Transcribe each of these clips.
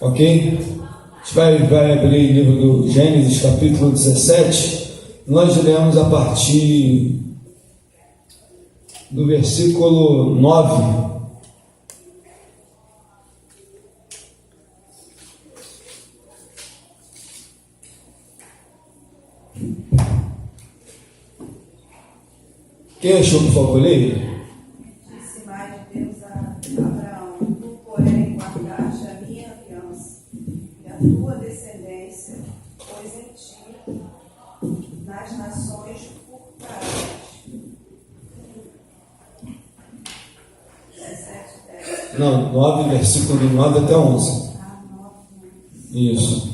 Ok? A gente vai abrir o livro do Gênesis, capítulo 17. Nós leremos a partir do versículo 9. Quem achou, por favor, leia? Disse mais Deus a Abraão: tu, porém, guardaste a minha aliança e a tua descendência, pois em ti nas nações purgarás. 17, 10. Não, 9, versículo do 9 até 11. 9. Isso.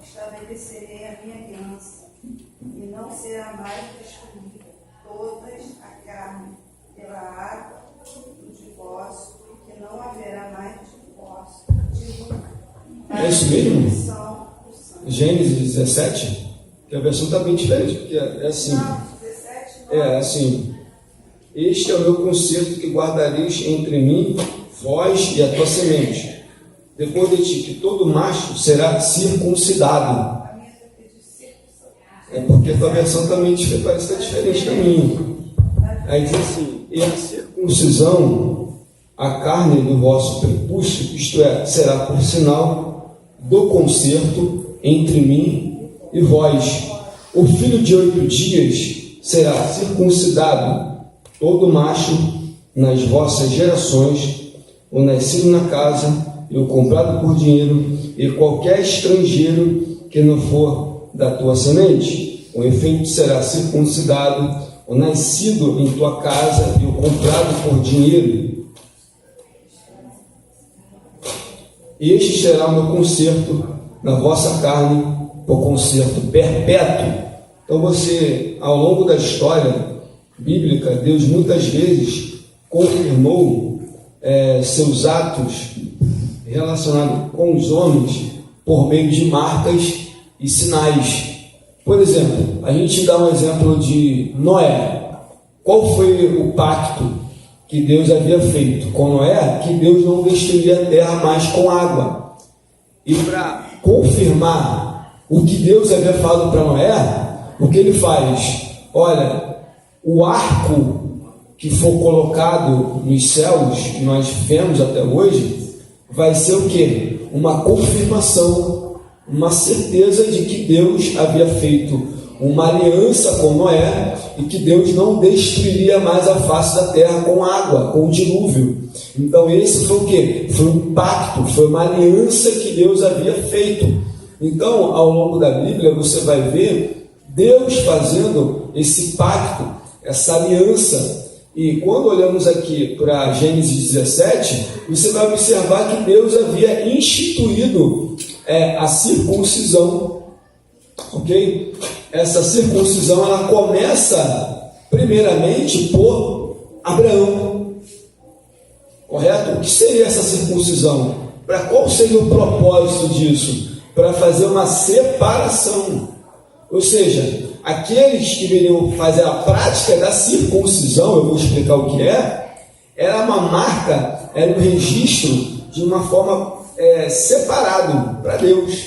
Estabelecerei a minha aliança, e não será mais destruída todas a carne pela água do divórcio, e que não haverá mais divórcio. É isso mesmo? Gênesis 17? Que a versão está bem diferente, porque é assim. Não, 17 não. É assim. Este é o meu concerto que guardareis entre mim, vós e a tua semente. Depois de ti, que todo macho será circuncidado. É porque a tua versão também parece estar diferente da minha. Aí diz assim: e a circuncisão, a carne do vosso prepúcio, isto é, será por sinal do concerto entre mim e vós. O filho de 8 dias será circuncidado, todo macho nas vossas gerações, o nascido na casa, e o comprado por dinheiro, e qualquer estrangeiro que não for da tua semente. O efeito será circuncidado, o nascido em tua casa, e o comprado por dinheiro. Este será o meu concerto na vossa carne, por concerto perpétuo. Então você, ao longo da história bíblica, Deus muitas vezes confirmou seus atos relacionado com os homens por meio de marcas e sinais. Por exemplo, a gente dá um exemplo de Noé. Qual foi o pacto que Deus havia feito com Noé? Que Deus não destruiria a terra mais com água. E para confirmar o que Deus havia falado para Noé, o que ele faz? Olha, o arco que for colocado nos céus, que nós vemos até hoje, vai ser o quê? Uma confirmação, uma certeza de que Deus havia feito uma aliança com Noé e que Deus não destruiria mais a face da terra com água, com o dilúvio. Então esse foi o quê? Foi um pacto, foi uma aliança que Deus havia feito. Então, ao longo da Bíblia, você vai ver Deus fazendo esse pacto, essa aliança. E quando olhamos aqui para Gênesis 17, você vai observar que Deus havia instituído a circuncisão, ok? Essa circuncisão, ela começa primeiramente por Abraão, correto? O que seria essa circuncisão? Para qual seria o propósito disso? Para fazer uma separação, ou seja, aqueles que iriam fazer a prática da circuncisão, eu vou explicar o que era uma marca, era um registro de uma forma separado para Deus.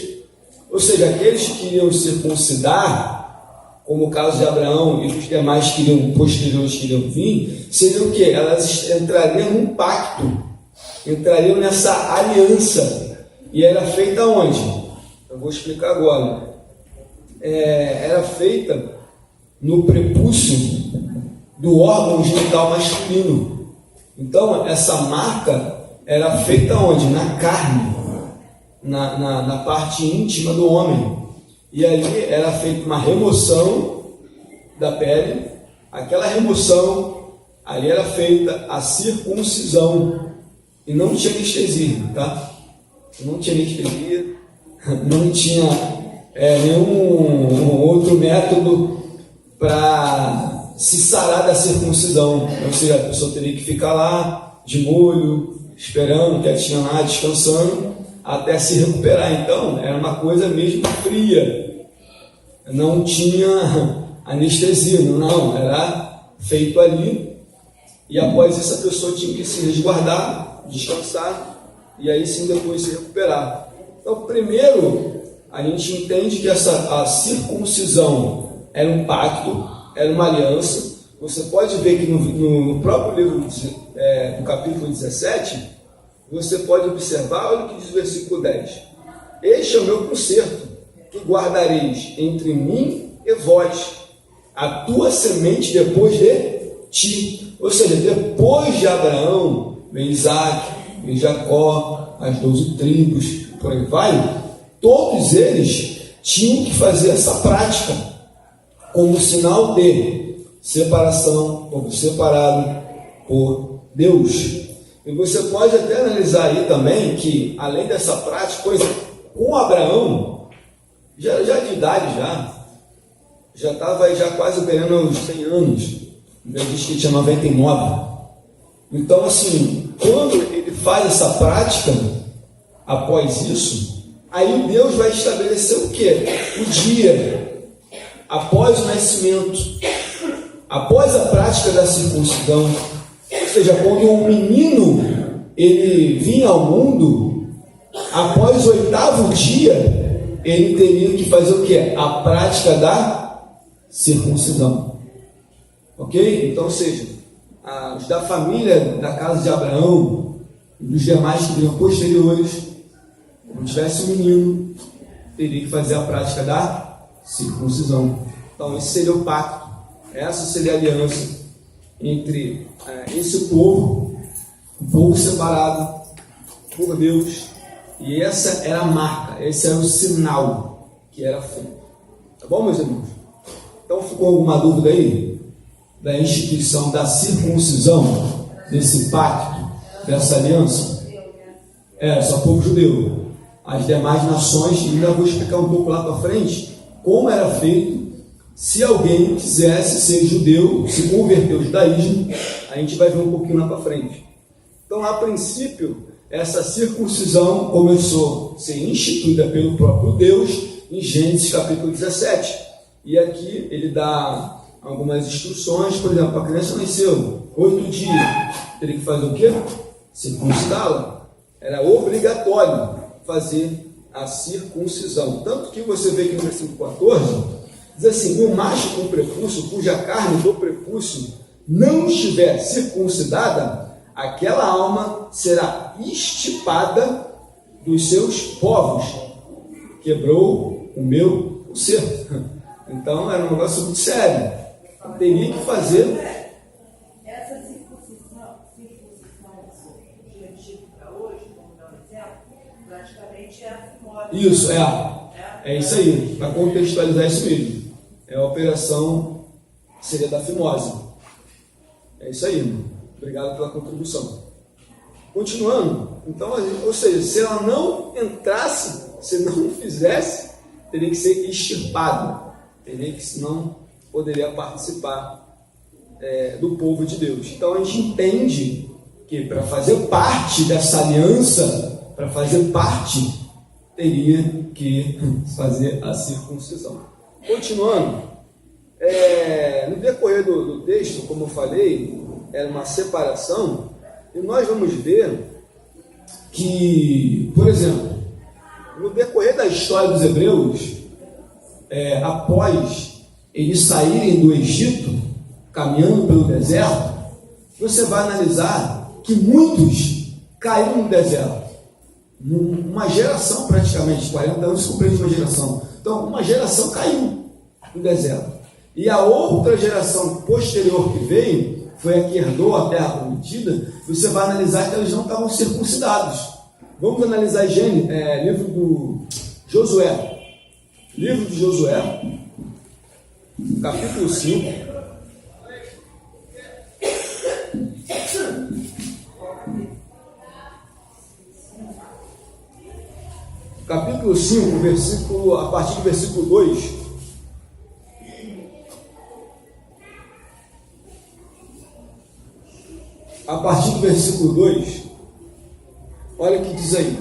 Ou seja, aqueles que iriam circuncidar, como o caso de Abraão e os demais que iriam, posteriores que iriam vir, seriam o quê? Elas entrariam num pacto, entrariam nessa aliança. E era feita onde? Eu vou explicar agora. Era feita no prepúcio do órgão genital masculino. Então, essa marca era feita onde? Na carne, na parte íntima do homem. E ali era feita uma remoção da pele. Aquela remoção, ali era feita a circuncisão. E não tinha anestesia, tá? Não tinha anestesia, não tinha nenhum outro método para se sarar da circuncisão. Ou seja, a pessoa teria que ficar lá de molho, esperando, quietinha lá, descansando, até se recuperar. Então, era uma coisa mesmo fria. não tinha anestesia, não, era feito ali, e após isso a pessoa tinha que se resguardar, descansar, e aí sim depois se recuperar. Então, primeiro, a gente entende que a circuncisão era um pacto, era uma aliança. Você pode ver que no próprio livro, no capítulo 17, você pode observar, olha o que diz o versículo 10. Este é o meu concerto, que guardareis entre mim e vós, a tua semente depois de ti. Ou seja, depois de Abraão, vem Isaac, vem Jacó, as 12 tribos, por aí vai. Todos eles tinham que fazer essa prática como sinal de separação, povo separado por Deus. E você pode até analisar aí também que, além dessa prática, por exemplo, com Abraão, já de idade já estava aí já quase beirando os 100 anos, ele diz que tinha 99. Então, assim, quando ele faz essa prática, após isso, aí Deus vai estabelecer o quê? O dia, após o nascimento, após a prática da circuncisão. Ou seja, quando um menino ele vinha ao mundo, após o 8º dia, ele teria que fazer o quê? A prática da circuncisão. Ok? Então, ou seja, os da família da casa de Abraão e os demais que vinham posteriores, quando tivesse um menino, teria que fazer a prática da circuncisão. Então, esse seria o pacto, essa seria a aliança entre esse povo, o povo separado por Deus, e essa era a marca, esse era o sinal que era feito. Tá bom, meus irmãos? Então, ficou alguma dúvida aí da instituição da circuncisão, desse pacto, dessa aliança? Só o povo judeu. As demais nações, ainda vou explicar um pouco lá para frente, como era feito se alguém quisesse ser judeu, se converter ao judaísmo. A gente vai ver um pouquinho lá para frente. Então, a princípio, essa circuncisão começou a ser instituída pelo próprio Deus em Gênesis capítulo 17. E aqui ele dá algumas instruções. Por exemplo, a criança nasceu 8 dias, teria que fazer o quê? Circuncidá-la. Era obrigatório fazer a circuncisão. Tanto que você vê que no versículo 14, diz assim: o macho com prepúcio, cuja carne do prepúcio não estiver circuncidada, aquela alma será extirpada dos seus povos. Quebrou o meu concerto. Então era um negócio muito sério. Teria que fazer. Essa circuncisão de antigo para hoje, como dá um exemplo, praticamente é a fimose. Isso, é isso aí. Para contextualizar isso mesmo. É a operação, seria da fimose. É isso aí, irmão. Obrigado pela contribuição. Continuando, então, ou seja, se ela não entrasse, se não fizesse, teria que ser extirpada. Teria que, senão, poderia participar do povo de Deus. Então, a gente entende que para fazer parte dessa aliança, para fazer parte, teria que fazer a circuncisão. Continuando, no decorrer do texto, como eu falei, era uma separação, e nós vamos ver que, por exemplo, no decorrer da história dos hebreus, após eles saírem do Egito, caminhando pelo deserto, você vai analisar que muitos caíram no deserto. Uma geração, praticamente, 40 anos compreende uma geração. Então, uma geração caiu no deserto. E a outra geração posterior que veio, foi a que herdou a terra prometida. Você vai analisar que eles não estavam circuncidados. Vamos analisar livro do Josué. Livro de Josué, capítulo 5. Capítulo 5, a partir do versículo 2. A partir do versículo 2, olha o que diz aí.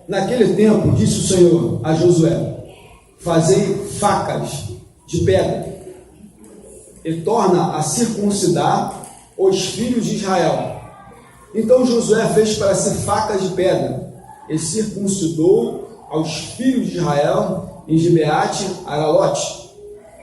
Naquele tempo, disse o Senhor a Josué: fazei facas de pedra, e torna a circuncidar os filhos de Israel. Então Josué fez para si facas de pedra, e circuncidou aos filhos de Israel em Gibeate Aralote.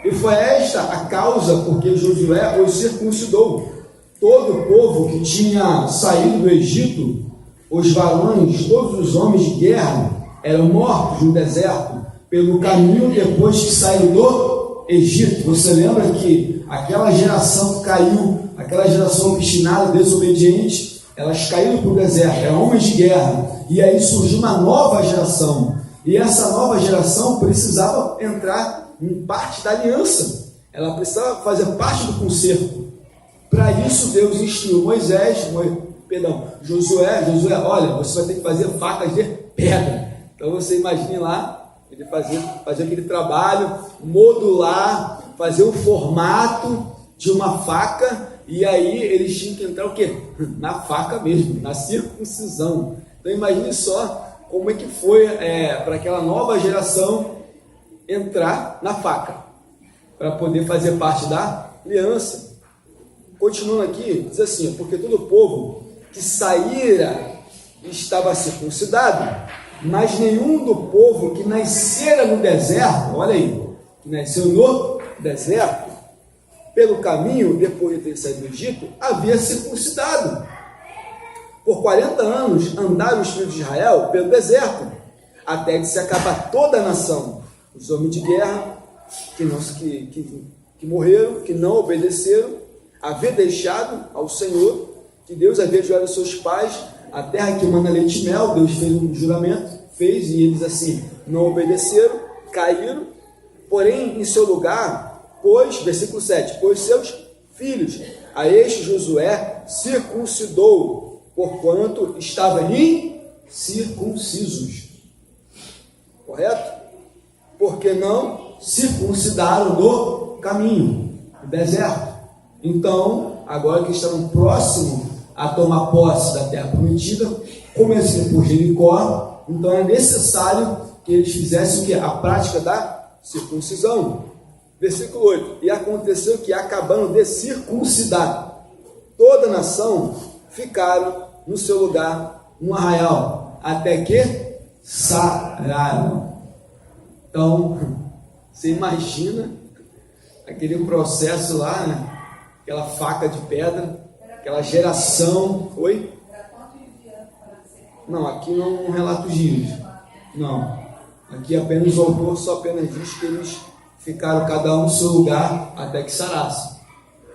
E foi esta a causa porque Josué os circuncidou. Todo o povo que tinha saído do Egito, os varões, todos os homens de guerra, eram mortos no deserto, pelo caminho depois que saíram do Egito. Você lembra que aquela geração que caiu, aquela geração obstinada, desobediente, elas caíram para o deserto, eram homens de guerra, e aí surgiu uma nova geração, e essa nova geração precisava entrar em parte da aliança, ela precisava fazer parte do concerto. Para isso Deus instruiu Josué, olha, você vai ter que fazer facas de pedra. Então você imagine lá, ele fazer aquele trabalho, modular, fazer o formato de uma faca, e aí eles tinham que entrar o quê? Na faca mesmo, na circuncisão. Então imagine só como é que foi para aquela nova geração entrar na faca, para poder fazer parte da aliança. Continuando aqui, diz assim, porque todo o povo que saíra estava circuncidado, mas nenhum do povo que nascera no deserto, olha aí, que nasceu no deserto, pelo caminho, depois de ter saído do Egito, havia circuncidado. Por 40 anos andaram os filhos de Israel pelo deserto, até que se acabar toda a nação. Os homens de guerra que morreram, que não obedeceram, havia deixado ao Senhor, que Deus havia jurado aos seus pais, a terra que manda leite e mel. Deus fez um juramento, e eles assim não obedeceram, caíram. Porém, em seu lugar, versículo 7, pois seus filhos, a este Josué circuncidou, porquanto estavam incircuncisos. Correto? Porque não circuncidaram no caminho, no deserto. Então, agora que estavam próximos a tomar posse da terra prometida, começando por Jericó, então é necessário que eles fizessem o que? A prática da circuncisão. Versículo 8, e aconteceu que, acabando de circuncidar toda a nação, ficaram no seu lugar no arraial, até que sararam. Então, você imagina aquele processo lá, né? Aquela faca de pedra, aquela geração. Oi? Não, aqui não relata os dias. Não. Aqui apenas o autor só apenas diz que eles ficaram cada um no seu lugar até que sarasse.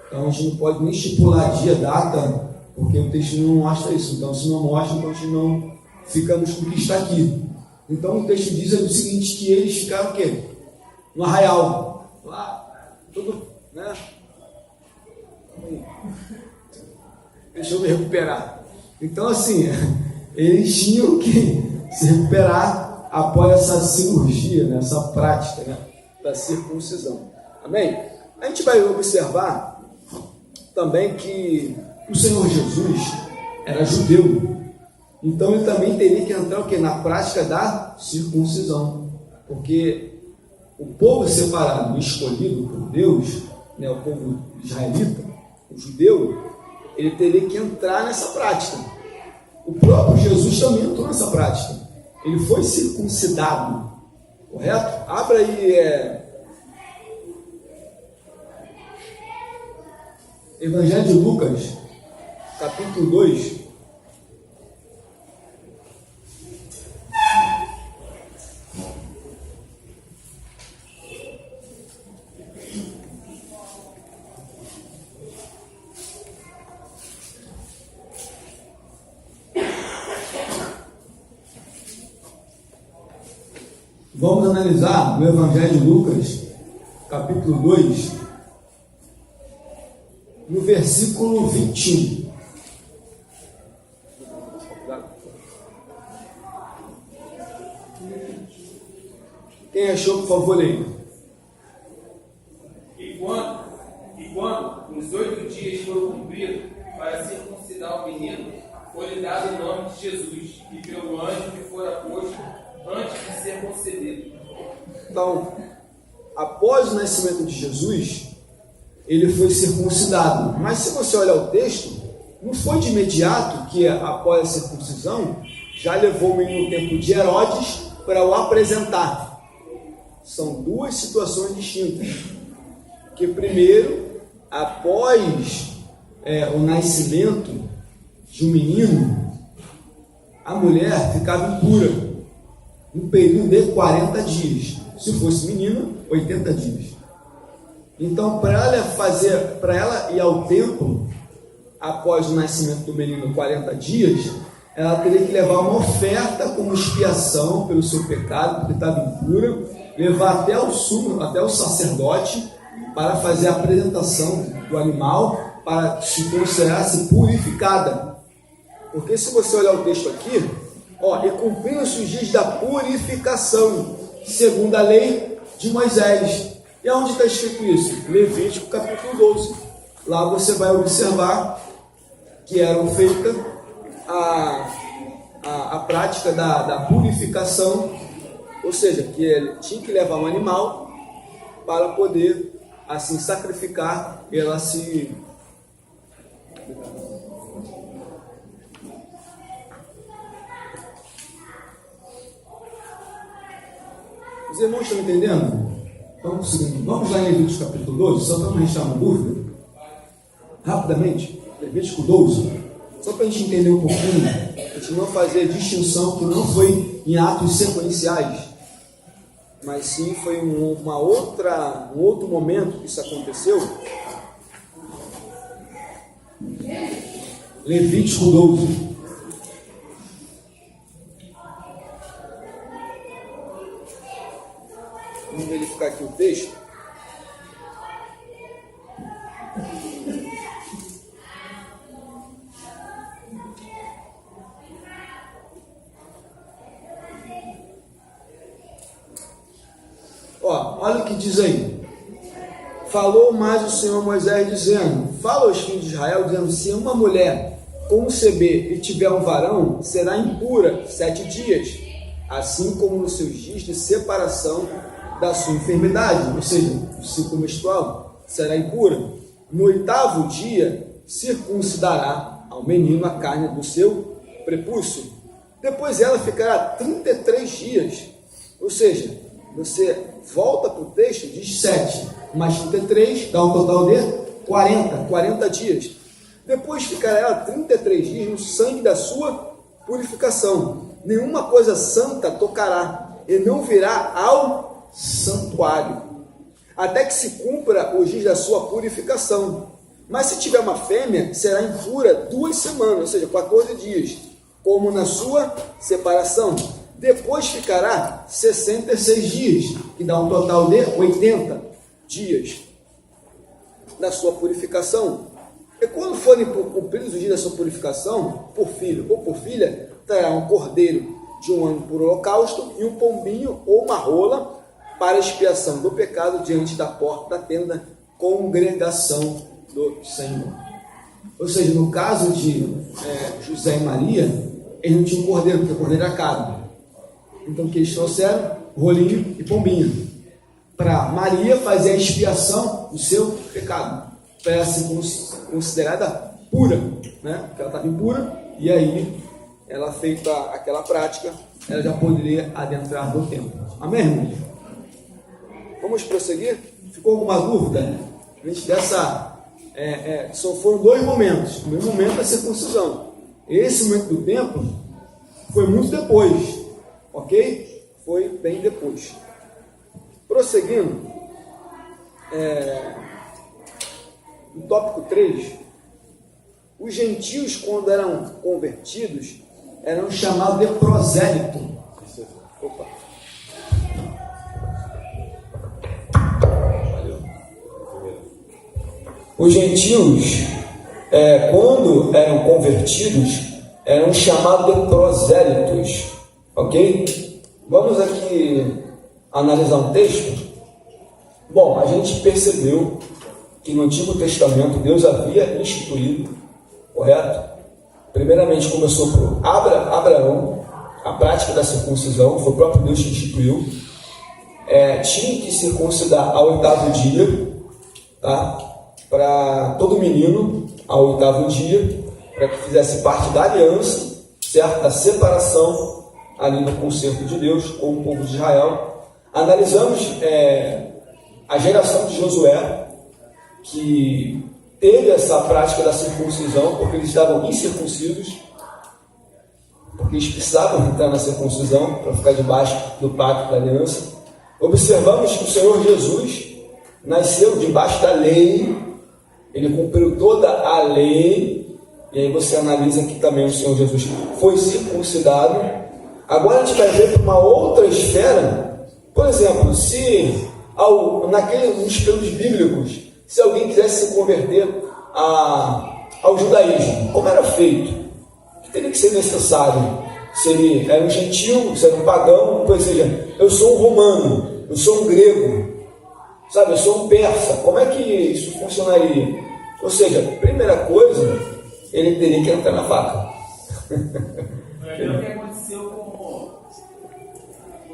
Então a gente não pode nem estipular dia, data, porque o texto não mostra isso. Então se não mostra, então a gente não ficamos com o que está aqui. Então o texto diz o seguinte, que eles ficaram o quê? No arraial. Lá, tudo, né? Deixa eu me recuperar. Então assim, eles tinham que se recuperar após essa cirurgia, né? Essa prática, né? Da circuncisão. Amém? A gente vai observar também que o Senhor Jesus era judeu, então ele também teria que entrar o quê? Na prática da circuncisão, porque o povo separado e escolhido por Deus, né? O povo israelita, o judeu, ele teria que entrar nessa prática. O próprio Jesus também entrou nessa prática, ele foi circuncidado, correto? Abra aí Evangelho de Lucas, capítulo 2. Vamos analisar o Evangelho de Lucas, capítulo 2, no versículo 21. Quem achou, por favor, leia. E quando os 8 dias foram cumpridos para circuncidar o menino, foi-lhe dado o nome de Jesus, e pelo anjo que fora posto antes de ser concebido. Então, após o nascimento de Jesus, ele foi circuncidado. Mas se você olhar o texto, não foi de imediato que após a circuncisão, já levou o menino no tempo de Herodes para o apresentar. São duas situações distintas. Que primeiro, após o nascimento de um menino, a mulher ficava impura um período de 40 dias. Se fosse menina, 80 dias. Então, para ela ir ao templo após o nascimento do menino 40 dias, ela teria que levar uma oferta como expiação pelo seu pecado, porque estava impura, levar até o sacerdote para fazer a apresentação do animal, para se considerar-se purificada. Porque se você olhar o texto aqui, e cumpriram-se os dias da purificação, segundo a lei de Moisés. E onde está escrito isso? Levítico capítulo 12. Lá você vai observar que era feita a prática da purificação, ou seja, que ele tinha que levar um animal para poder assim sacrificar, ela se... Os irmãos estão entendendo? Então, vamos lá em Levítico capítulo 12, só para não deixar uma dúvida. Rapidamente, Levítico 12, só para a gente entender um pouquinho, a gente não fazer distinção que não foi em atos sequenciais, mas sim foi um outro momento que isso aconteceu. Levítico 12. Vamos verificar aqui o texto. Olha o que diz aí. Falou mais o Senhor Moisés dizendo: fala aos filhos de Israel, dizendo: se uma mulher conceber e tiver um varão, será impura 7 dias, assim como nos seus dias de separação da sua enfermidade, ou seja, o ciclo menstrual, será impura. No 8º dia, circuncidará ao menino a carne do seu prepúcio. Depois ela ficará 33 dias. Ou seja, você volta para o texto, diz 7, mais 33, dá um total de 40 dias. Depois ficará ela 33 dias no sangue da sua purificação. Nenhuma coisa santa tocará, e não virá ao santuário, até que se cumpra os dias da sua purificação. Mas se tiver uma fêmea, será impura 2 semanas, ou seja, 14 dias, como na sua separação. Depois ficará 66 dias, que dá um total de 80 dias da sua purificação. E quando forem cumpridos os dias da sua purificação, por filho ou por filha, trará um cordeiro de 1 ano por holocausto e um pombinho ou uma rola para expiação do pecado diante da porta da tenda, congregação do Senhor. Ou seja, no caso de José e Maria, eles não tinham cordeiro, porque o cordeiro era caro. Então o que eles trouxeram? Rolinho e pombinho, para Maria fazer a expiação do seu pecado, para ela ser considerada pura, né? Porque ela estava impura, e aí ela feita aquela prática, ela já poderia adentrar no templo. Amém, irmãos? Vamos prosseguir? Ficou alguma dúvida? Foram 2 momentos. O primeiro momento é a circuncisão. Esse momento do templo foi muito depois, ok? Foi bem depois. Prosseguindo, no tópico 3, os gentios, quando eram convertidos, eram chamados de prosélito. Opa! Os gentios, quando eram convertidos, eram chamados de prosélitos, ok? Vamos aqui analisar um texto. Bom, a gente percebeu que no Antigo Testamento Deus havia instituído, correto? Primeiramente começou por Abraão, a prática da circuncisão, foi o próprio Deus que instituiu. tinha que circuncidar ao 8º dia, tá? Para todo menino, ao 8º dia, para que fizesse parte da aliança, certo? Da separação ali no concerto de Deus com o povo de Israel. Analisamos a geração de Josué, que teve essa prática da circuncisão, porque eles estavam incircuncisos, porque eles precisavam entrar na circuncisão para ficar debaixo do pacto da aliança. Observamos que o Senhor Jesus nasceu debaixo da lei, ele cumpriu toda a lei, e aí você analisa que também o Senhor Jesus foi circuncidado. Agora a gente vai ver para uma outra esfera. Por exemplo, se nos períodos bíblicos, se alguém quisesse se converter ao judaísmo, como era feito? O que teria que ser necessário? Se ele era um gentil, se era um pagão, ou seja, eu sou um romano, eu sou um grego, sabe, eu sou um persa, como é que isso funcionaria? Ou seja, primeira coisa, ele teria que entrar na faca. Foi o que aconteceu com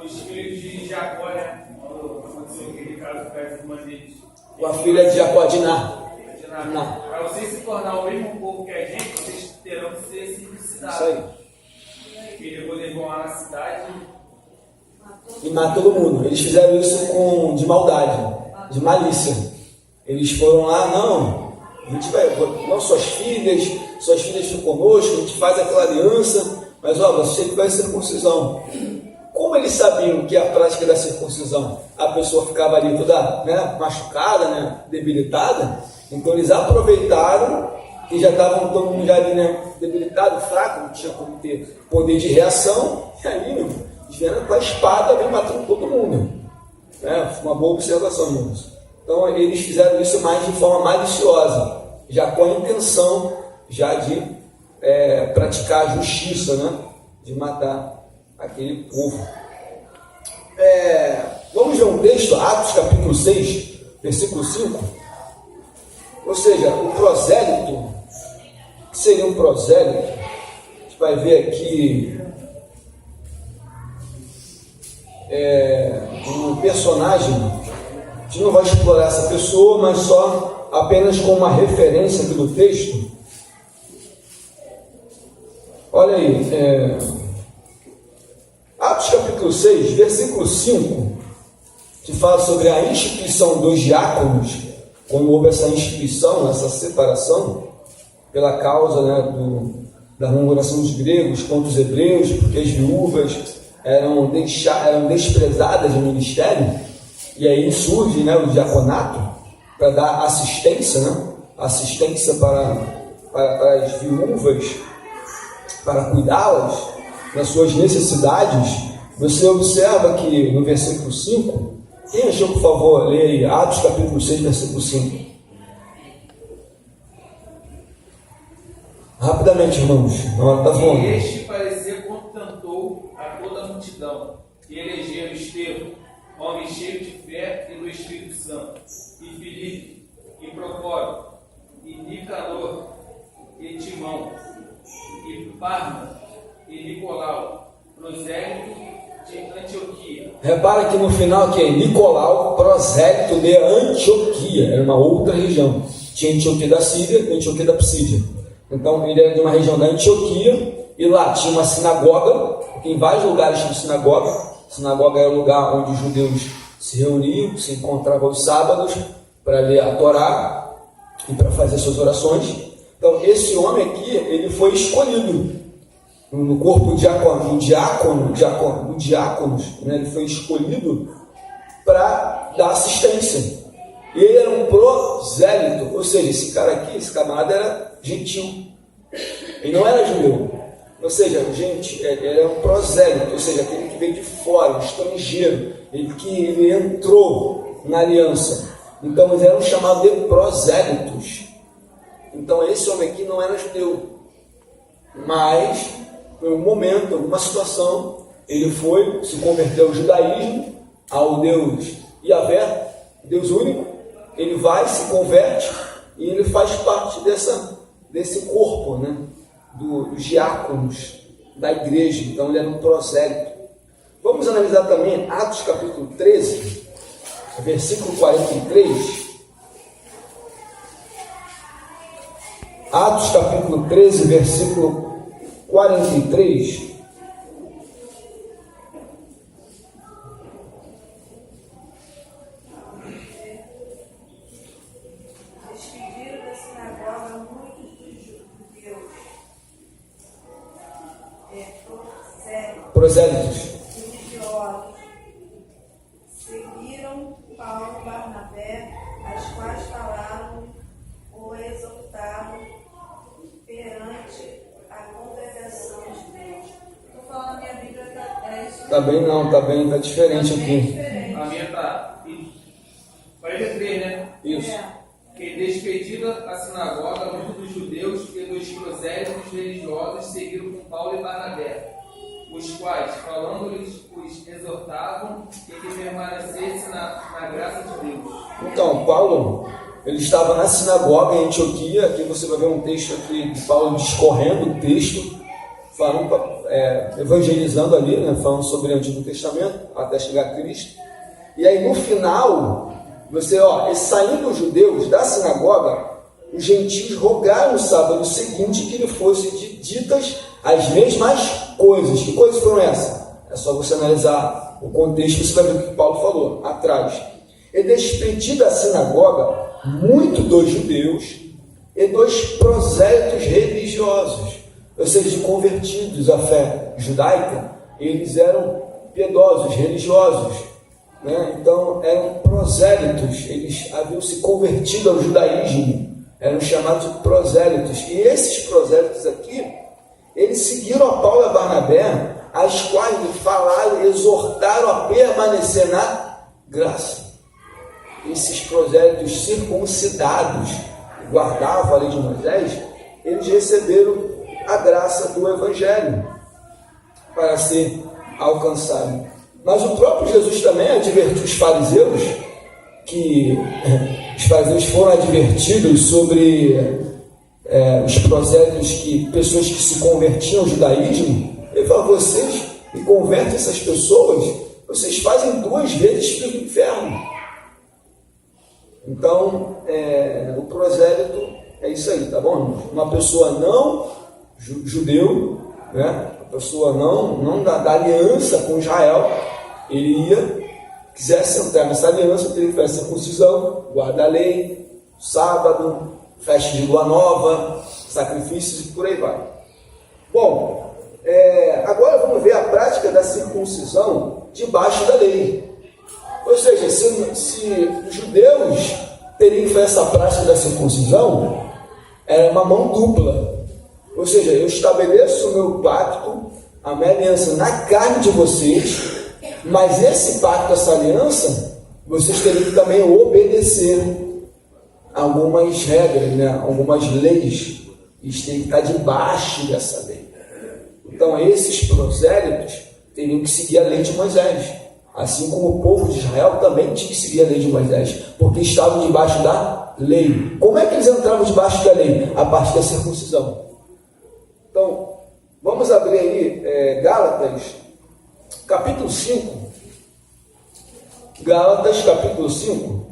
os filhos de Jacó, né? Quando aconteceu aquele caso com as irmãs deles. Com a filha de Jacó, Diná. Para vocês se tornar o mesmo povo que a gente, vocês terão que ser circuncidados. Isso aí. E depois eles vão lá na cidade E matou todo mundo. Eles fizeram isso de maldade, de malícia. Eles foram lá, não, a gente vai, não, suas filhas ficam conosco, a gente faz aquela aliança, mas ó, você tem que fazer circuncisão. Como eles sabiam que a prática da circuncisão, a pessoa ficava ali toda, né, machucada, né, debilitada, então eles aproveitaram que já estavam todo mundo já ali, né, debilitado, fraco, não tinha como ter poder de reação, e aí, eles vieram com a espada, vem matando todo mundo. Uma boa observação, irmãos. Então eles fizeram isso mais de forma maliciosa, já com a intenção já de praticar a justiça, né, de matar aquele povo. Vamos ver um texto, Atos capítulo 6, versículo 5. Ou seja, o prosélito, o que seria um prosélito? A gente vai ver aqui um personagem. A gente não vai explorar essa pessoa, mas só apenas com uma referência aqui do texto. Olha aí, Atos capítulo 6, versículo 5, que fala sobre a instituição dos diáconos, quando houve essa instituição, essa separação, pela causa, né, da murmuração dos gregos contra os hebreus, porque as viúvas eram desprezadas no ministério, e aí surge, né, o diaconato para dar assistência, né, assistência para as viúvas, para cuidá-las das suas necessidades. Você observa que no versículo 5, quem achou, por favor, leia aí, Atos capítulo 6, versículo 5. Rapidamente, irmãos, na hora está falando. E este parecer contentou a toda a multidão, e elegeram Estevão, homem cheio de fé e do Espírito Santo, e Filipe, e Procópio, e Nicanor, e Timão, e Parma, e Nicolau, prosélito de Antioquia. Repara que no final aqui é Nicolau, prosélito de Antioquia, era uma outra região. Tinha Antioquia da Síria e Antioquia da Psídia. Então ele era de uma região da Antioquia, e lá tinha uma sinagoga, em vários lugares tinha sinagoga. A sinagoga era o lugar onde os judeus se reuniam, se encontravam aos sábados para ler a Torá e para fazer suas orações. Então esse homem aqui, ele foi escolhido no corpo diáconos, né? Ele foi escolhido para dar assistência. E ele era um prosélito, ou seja, esse cara aqui, esse camarada era gentil, ele não era judeu, ou seja, ele era um prosélito, ou seja, aquele que veio de fora, um estrangeiro, ele entrou na aliança. Então eles eram chamados de prosélitos. Então esse homem aqui não era judeu, mas em um momento, alguma situação, ele se converteu ao judaísmo, ao Deus Yahvé, Deus único. Ele vai, se converte e ele faz parte desse corpo, né, dos diáconos da igreja. Então ele era um prosélito. Vamos analisar também Atos capítulo 13, versículo 43. Atos capítulo 13, versículo 43. Despediram da sinagoga muitos dos judeus, Prosélitos. religiosos. Seguiram Paulo e Barnabé, as quais falaram ou exortaram perante a congregação de Deus. Estou falando, a minha Bíblia está Tá bem não, tá bem, tá diferente aqui. diferente. A minha tá 43, né? Isso. Que despedida a sinagoga, muitos dos judeus e dos prosélitos religiosos seguiram com Paulo e Barnabé, os quais, falando-lhes, os exortavam e que permanecesse na graça de Deus. Então, Paulo, ele estava na sinagoga em Antioquia. Aqui você vai ver um texto aqui de Paulo discorrendo o texto, falando, evangelizando ali, né, falando sobre o Antigo Testamento, até chegar a Cristo. E aí no final, saindo os judeus da sinagoga, os gentios rogaram no sábado seguinte que lhe fossem ditas as mesmas coisas. Que coisas foram essas? É só você analisar o contexto, você vai ver o que Paulo falou atrás. E despedida a sinagoga, muito dos judeus e dos prosélitos religiosos, ou seja, de convertidos à fé judaica, eles eram piedosos, religiosos, né? Então eram prosélitos, eles haviam se convertido ao judaísmo, eram chamados de prosélitos. E esses prosélitos aqui, eles seguiram a Paulo e a Barnabé, as quais lhe falaram e exortaram a permanecer na graça. Esses prosélitos circuncidados, que guardavam a lei de Moisés, eles receberam a graça do Evangelho para ser alcançado. Mas o próprio Jesus também advertiu os fariseus, que os fariseus foram advertidos sobre os prosélitos, pessoas que se convertiam ao judaísmo. Ele falou: vocês que convertem essas pessoas, vocês fazem 2 vezes pelo inferno. Então, o prosélito é isso aí, tá bom? Uma pessoa não judeu, né? Uma pessoa não da aliança com Israel, ele quisesse entrar nessa aliança, teria que fazer circuncisão, guardar a lei, sábado, festa de lua nova, sacrifícios e por aí vai. Bom, agora vamos ver a prática da circuncisão debaixo da lei. Ou seja, se os judeus teriam que fazer essa prática da circuncisão, era uma mão dupla. Ou seja, eu estabeleço o meu pacto, a minha aliança na carne de vocês, mas esse pacto, essa aliança, vocês teriam que também obedecer algumas regras, né? Algumas leis. Eles teriam que estar debaixo dessa lei. Então, esses prosélitos teriam que seguir a lei de Moisés. Assim como o povo de Israel também tinha que seguir a lei de Moisés, porque estavam debaixo da lei. Como é que eles entravam debaixo da lei? A partir da circuncisão. Então, vamos abrir aí Gálatas, capítulo 5. Gálatas, capítulo 5.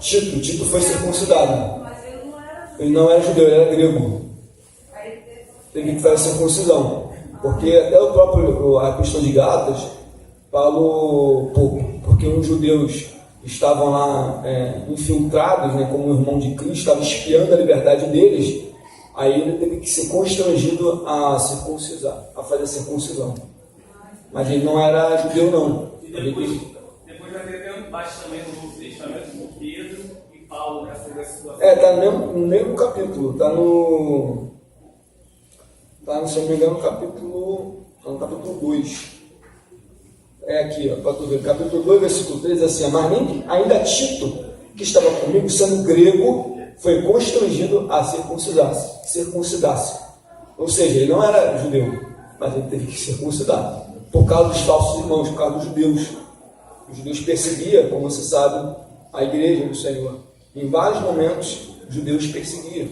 Tito foi circuncidado. Mas ele não era Ele não era judeu, ele era grego. Teve que fazer circuncisão. Porque até a questão de Gálatas falou porque os judeus estavam lá infiltrados, né, como o irmão de Cristo, estava espiando a liberdade deles. Aí ele teve que ser constrangido a circuncidar, a fazer a circuncisão. Mas ele não era judeu, não. E depois vai ter embaixo também no Novo Testamento com Pedro e Paulo nessa situação. Está no mesmo capítulo, está no, se não me engano, no capítulo 2. Aqui, para tu ver, capítulo 2, versículo 3, assim: mas nem ainda Tito, que estava comigo, sendo grego, foi constrangido a circuncidar-se. Ou seja, ele não era judeu, mas ele teve que circuncidar, por causa dos falsos irmãos, por causa dos judeus. Os judeus perseguiam, como você sabe, a igreja do Senhor. Em vários momentos, os judeus perseguiam.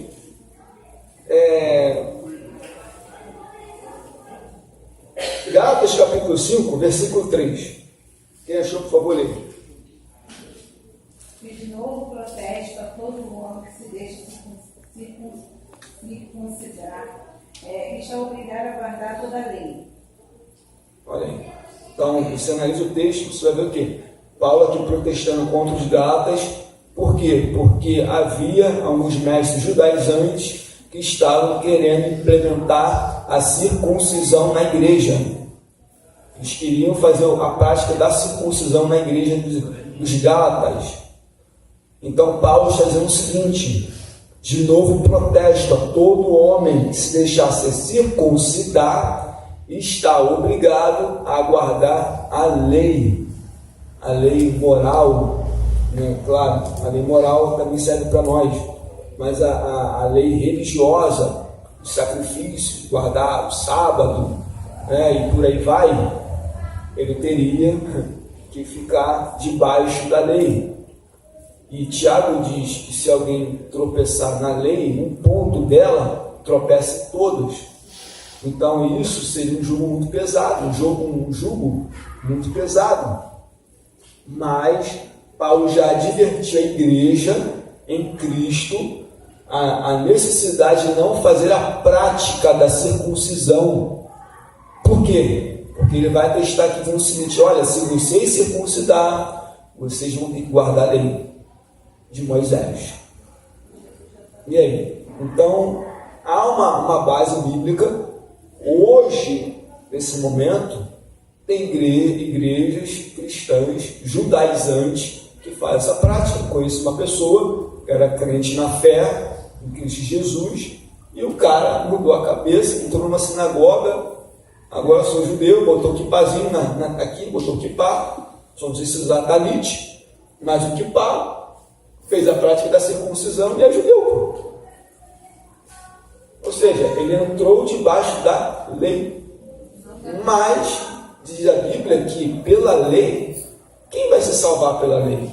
Gálatas capítulo 5, versículo 3. Quem achou, por favor, lê. E de novo protesto a todo homem que se deixa circuncidar, está obrigado a guardar toda a lei. Olha aí. Então, você analisa o texto, você vai ver o quê? Paulo aqui protestando contra os Gálatas. Por quê? Porque havia alguns mestres judaizantes que estavam querendo implementar a circuncisão na igreja. Eles queriam fazer a prática da circuncisão na igreja dos Gálatas. Então Paulo está dizendo o seguinte: de novo protesto a todo homem que se deixasse circuncidar está obrigado a guardar a lei moral, né? Claro, a lei moral também serve para nós, mas a lei religiosa, o sacrifício, guardar o sábado, né? E por aí vai, ele teria que ficar debaixo da lei. E Tiago diz que se alguém tropeçar na lei, um ponto dela, tropece todos. Então isso seria um jugo muito pesado, um jugo muito pesado. Mas Paulo já advertiu a igreja em Cristo a necessidade de não fazer a prática da circuncisão. Por quê? Porque ele vai testar aqui dizendo o seguinte: olha, se vocês circuncidar, vocês vão ter que guardar a lei de Moisés. E aí? Então, há uma base bíblica. Hoje, nesse momento, tem igrejas cristãs, judaizantes, que fazem essa prática. Eu conheço uma pessoa que era crente na fé, em Cristo Jesus, e o cara mudou a cabeça, entrou numa sinagoga, agora sou judeu, botou o quipazinho aqui, botou o quipá, só não sei se usar talite, mas o quipá, fez a prática da circuncisão e é judeu. Ou seja, ele entrou debaixo da lei. Mas, diz a Bíblia que pela lei, quem vai se salvar pela lei?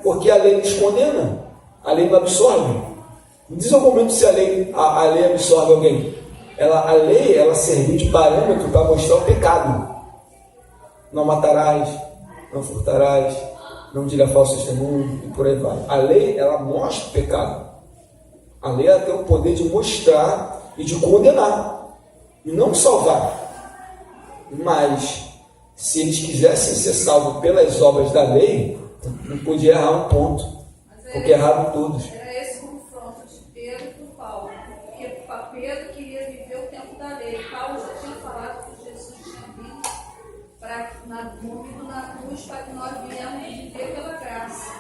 Porque a lei nos condena, a lei não absorve. Me diz algum momento se a lei absorve alguém. A lei, ela serviu de parâmetro para mostrar o pecado. Não matarás, não furtarás, não dirá falso testemunho, e por aí vai. A lei, ela mostra o pecado. A lei, ela tem o poder de mostrar e de condenar, e não salvar. Mas, se eles quisessem ser salvos pelas obras da lei, não podia errar um ponto, porque erraram todos. Era esse confronto de Pedro com Paulo, porque Pedro queria viver o tempo da lei. Paulo já tinha falado que Jesus tinha vindo morrido na cruz para que nós viemos viver pela graça.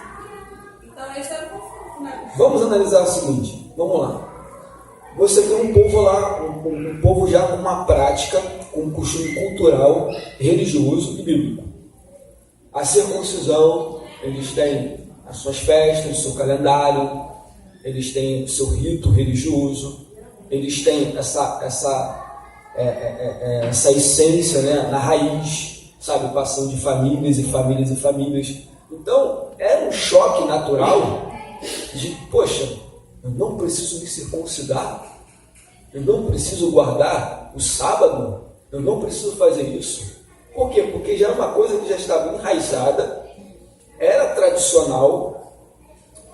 Então esse era o confronto, né? Vamos analisar o seguinte, vamos lá. Você tem um povo lá, um povo já com uma prática, com um costume cultural, religioso e bíblico. A circuncisão, eles têm as suas festas, o seu calendário, eles têm o seu rito religioso, eles têm essa essência, né, na raiz, sabe, passando de famílias e famílias e famílias. Então, era um choque natural de, poxa, eu não preciso me circuncidar, eu não preciso guardar o sábado, eu não preciso fazer isso. Por quê? Porque já é uma coisa que já estava enraizada, era tradicional,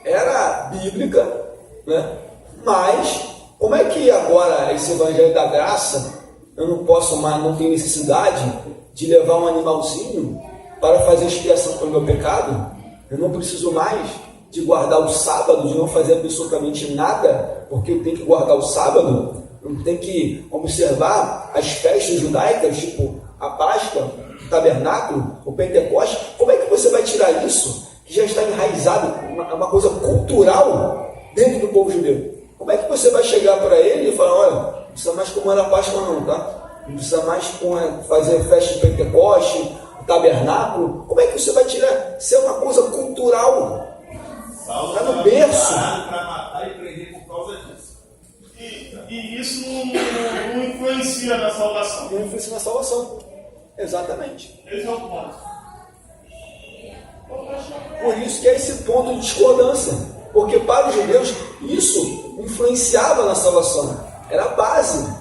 era bíblica, né? Mas como é que agora esse evangelho da graça, eu não posso mais, não tenho necessidade de levar um animalzinho para fazer expiação pelo meu pecado? Eu não preciso mais de guardar o sábado, de não fazer absolutamente nada, porque eu tenho que guardar o sábado, eu tenho que observar as festas judaicas, tipo a Páscoa, o Tabernáculo, o Pentecostes. Como é que você vai tirar isso, que já está enraizado, uma coisa cultural dentro do povo judeu? Como é que você vai chegar para ele e falar, olha, não precisa mais comer a Páscoa não, tá? Não precisa mais fazer festa de Pentecostes, o Tabernáculo. Como é que você vai tirar? Isso é uma coisa cultural. Está no berço. Para matar e prender por causa disso. E isso não influencia na salvação. Não influencia na salvação. Exatamente. Esse é o ponto. Por isso que é esse ponto de discordância. Porque para os judeus, isso influenciava na salvação. Era a base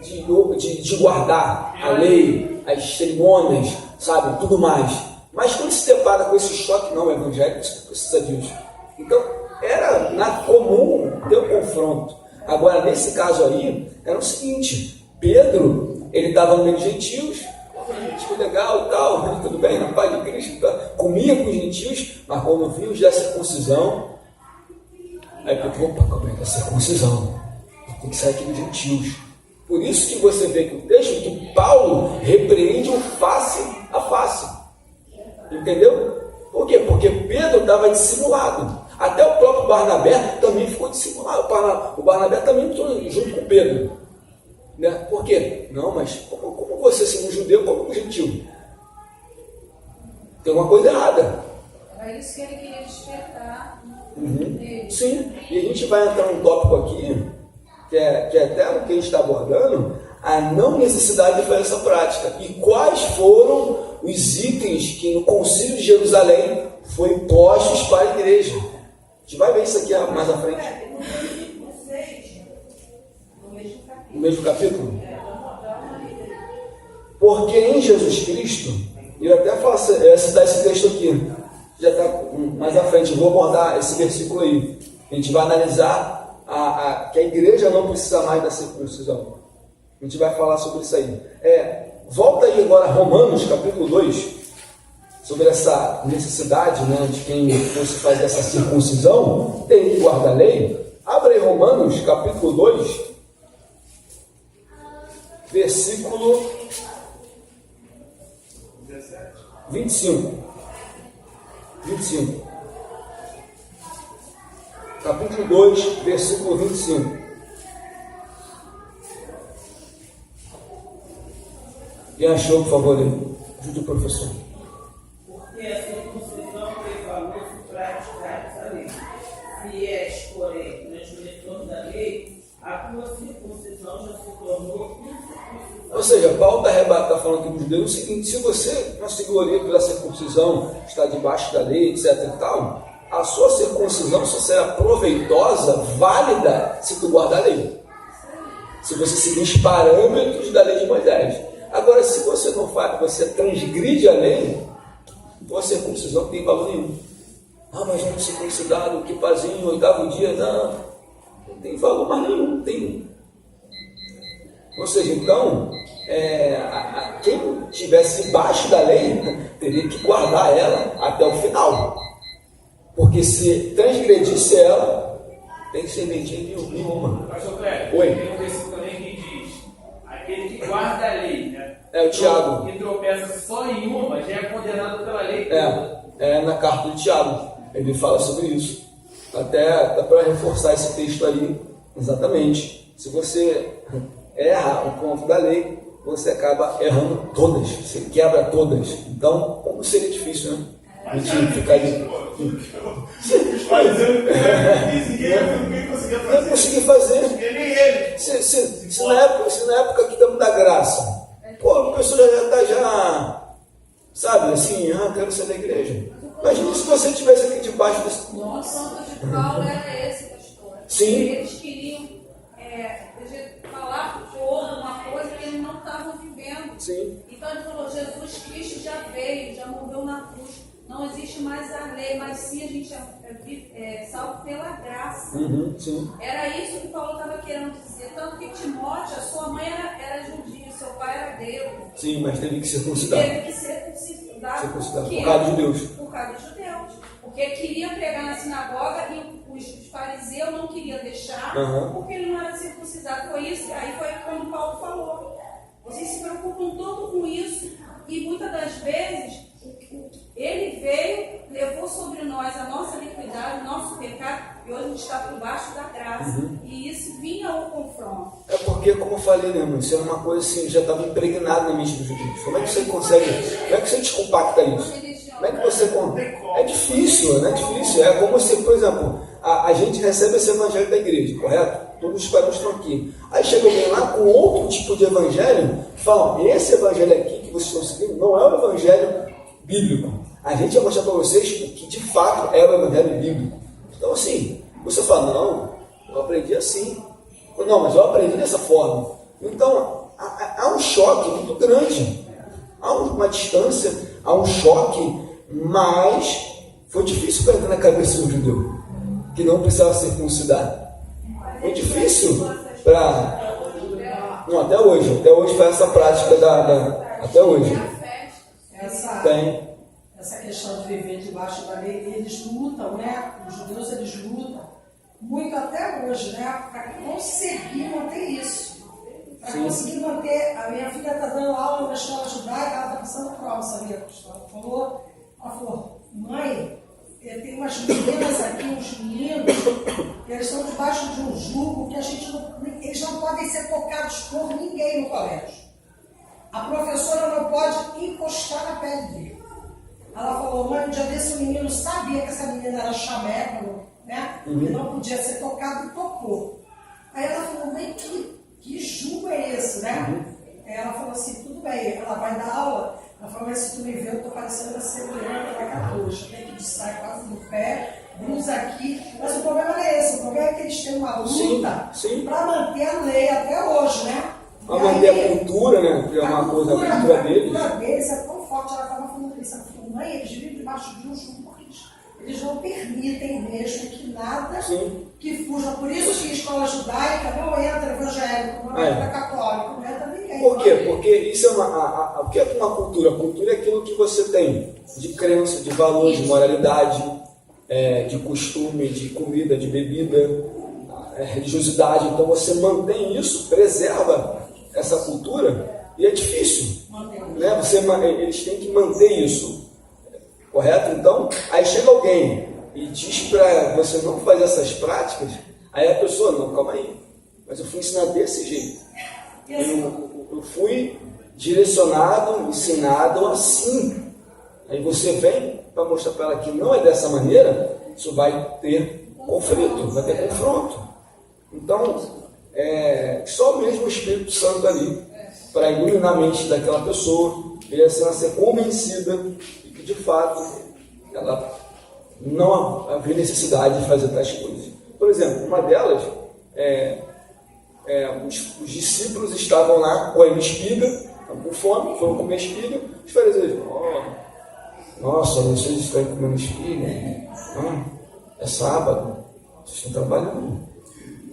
de guardar a lei, as cerimônias, sabe, tudo mais. Mas quando se depara com esse choque não evangélico, você precisa disso. Então, era comum ter um confronto. Agora, nesse caso aí, era o seguinte: Pedro, ele estava no meio dos gentios, gente legal e tal, tudo bem, na paz de Cristo, tá? Comia com os gentios, mas quando viu já a circuncisão, aí Pedro, opa, calma aí, a circuncisão, tem que sair aqui dos gentios. Por isso que você vê que o texto que Paulo repreende o face a face. Entendeu? Por quê? Porque Pedro estava dissimulado. Até o próprio Barnabé também ficou dissimulado. O Barnabé também entrou junto com Pedro. Né? Por quê? Não, mas como você sendo um judeu, como um gentil? Tem uma coisa errada. Era isso que ele queria despertar. Sim, e a gente vai entrar num tópico aqui, que é até o que a gente está abordando, a não necessidade de fazer essa prática. E quais foram os itens que no Concílio de Jerusalém foi postos para a igreja. A gente vai ver isso aqui mais à frente. No mesmo capítulo? Porque em Jesus Cristo, e eu até citar esse texto aqui, já está mais à frente, eu vou abordar esse versículo aí. A gente vai analisar que a igreja não precisa mais da circuncisão. A gente vai falar sobre isso aí. Volta aí agora a Romanos, capítulo 2, sobre essa necessidade, né, de quem fosse fazer essa circuncisão, tem que guardar a lei. Abre aí Romanos, capítulo 2, versículo 25. Capítulo 2, versículo 25. Quem achou, por favor, ajude o professor. Porque a circuncisão tem valor se praticares a lei. Se és, porém, transgressor da lei, a tua circuncisão já se tornou incircuncisão. Ou seja, Paulo está falando aqui para os judeus o seguinte: se você não se gloria pela circuncisão, está debaixo da lei, etc. e tal, a sua circuncisão só será proveitosa, válida, se tu guardar a lei. Se você seguir os parâmetros da lei de Moisés. Agora, se você não faz, você transgride a lei, a circuncisão não tem valor nenhum. Mas vamos circuncidado, que pazinho, 8º dia, não tem valor mais nenhum, não tem. Ou seja, então, quem estivesse debaixo da lei teria que guardar ela até o final. Porque se transgredisse ela, tem serventia nenhuma. Pastor Cléber, Oi. tem um versículo também que diz: aquele que guarda a lei, né? O Tiago. Que tropeça só em uma, já é condenado pela lei. Na carta do Tiago, ele fala sobre isso. Até para reforçar esse texto aí, exatamente. Se você erra o ponto da lei, você acaba errando todas, você quebra todas. Então, como seria difícil, né? A gente ficar ali. Ninguém conseguia Não fazer. consegui fazer. Nem ele. Se na época que estamos da graça, a pessoa já está, sabe, assim, quero ser da igreja. Imagina se você estivesse aqui debaixo desse. O santo de Paulo era esse, pastor. Sim. Eles queriam falar para o povo uma coisa que eles não estavam vivendo. Sim. Então ele falou: Jesus Cristo já veio, já morreu na cruz. Não existe mais a lei, mas sim a gente é salvo pela graça. Sim. Era isso que Paulo estava querendo dizer. Tanto que Timóteo, a sua mãe era judia, seu pai era grego. Sim, mas teve que ser circuncidado. Teve que ser circuncidado. Por causa de Deus. Por causa dos judeus. Porque queria pregar na sinagoga e os fariseus não queriam deixar, porque ele não era circuncidado. Foi isso, aí foi quando Paulo falou. Vocês se preocupam todo com isso, e muitas das vezes ele veio, levou sobre nós a nossa iniquidade, o nosso pecado, e hoje a gente está por baixo da graça. E isso vinha ao confronto. É porque, como eu falei, né, irmão, isso é uma coisa assim, já estava impregnada na mente dos judeus. Como é que você consegue, como é que você descompacta isso? Como é que você... É difícil, né? É difícil. É como se, por exemplo, a gente recebe esse evangelho da igreja, correto? Todos os parentes estão aqui. Aí chega alguém lá com outro tipo de evangelho, que fala: esse evangelho aqui que vocês estão seguindo não é o evangelho bíblico. A gente vai mostrar para vocês o que de fato é o Evangelho Bíblico. Então, assim, você fala, não, eu aprendi assim. Não, mas eu aprendi dessa forma. Então, há um choque muito grande. Há uma distância, há um choque, mas foi difícil para entrar na cabeça do judeu, que não precisava circuncidar. Foi difícil para... Não, até hoje foi essa prática até hoje. Tem. Essa questão de viver debaixo da lei, eles lutam, né? Os judeus, eles lutam muito até hoje, né? Para conseguir manter isso. Para conseguir manter... A minha filha está dando aula na escola judaica, ela está passando prova, sabia? Ela falou, mãe, tem umas meninas aqui, uns meninos, eles estão debaixo de um jugo que eles não podem ser tocados por ninguém no colégio. A professora não pode encostar na pele dele. Ela falou, mãe, um dia desse o menino sabia que essa menina era chameca, né? E não podia ser tocado e tocou. Aí ela falou, mãe, que jugo é esse, né? Aí ela falou assim, tudo bem, ela vai dar aula. Ela falou, mas se tu me ver, eu tô parecendo uma segurança da capucha. Tem que distrair quase no pé, blusa aqui. Mas o problema não é esse, o problema é que eles têm uma luta para manter a lei até hoje, né? Para manter a cultura, né? Que é uma coisa, a cultura deles. A cultura deles é tão forte, ela estava falando isso. Ela falou, mãe, eles vivem debaixo de um jugo, porque eles não permitem mesmo que nada que fuja. Por isso que a escola judaica não entra evangélico, não entra católico, não entra ninguém. Por quê? Porque isso é o que é uma cultura? A cultura é aquilo que você tem de crença, de valor, de moralidade, de costume, de comida, de bebida, religiosidade. Então você mantém isso, preserva essa cultura, e é difícil, né? Eles têm que manter isso, correto? Então, aí chega alguém e diz para você não fazer essas práticas, aí a pessoa, não, calma aí, mas eu fui ensinar desse jeito, eu fui direcionado, ensinado assim. Aí você vem para mostrar para ela que não é dessa maneira, isso vai ter conflito, vai ter confronto. Então, só mesmo o Espírito Santo ali, para iluminar a mente daquela pessoa, e assim ela ser convencida de que de fato ela não havia necessidade de fazer tais coisas. Por exemplo, uma delas, os discípulos estavam lá colhendo espiga, estavam com fome, foram comer espiga, os fariseus, nossa, vocês estão comendo espiga, é sábado, vocês estão trabalhando.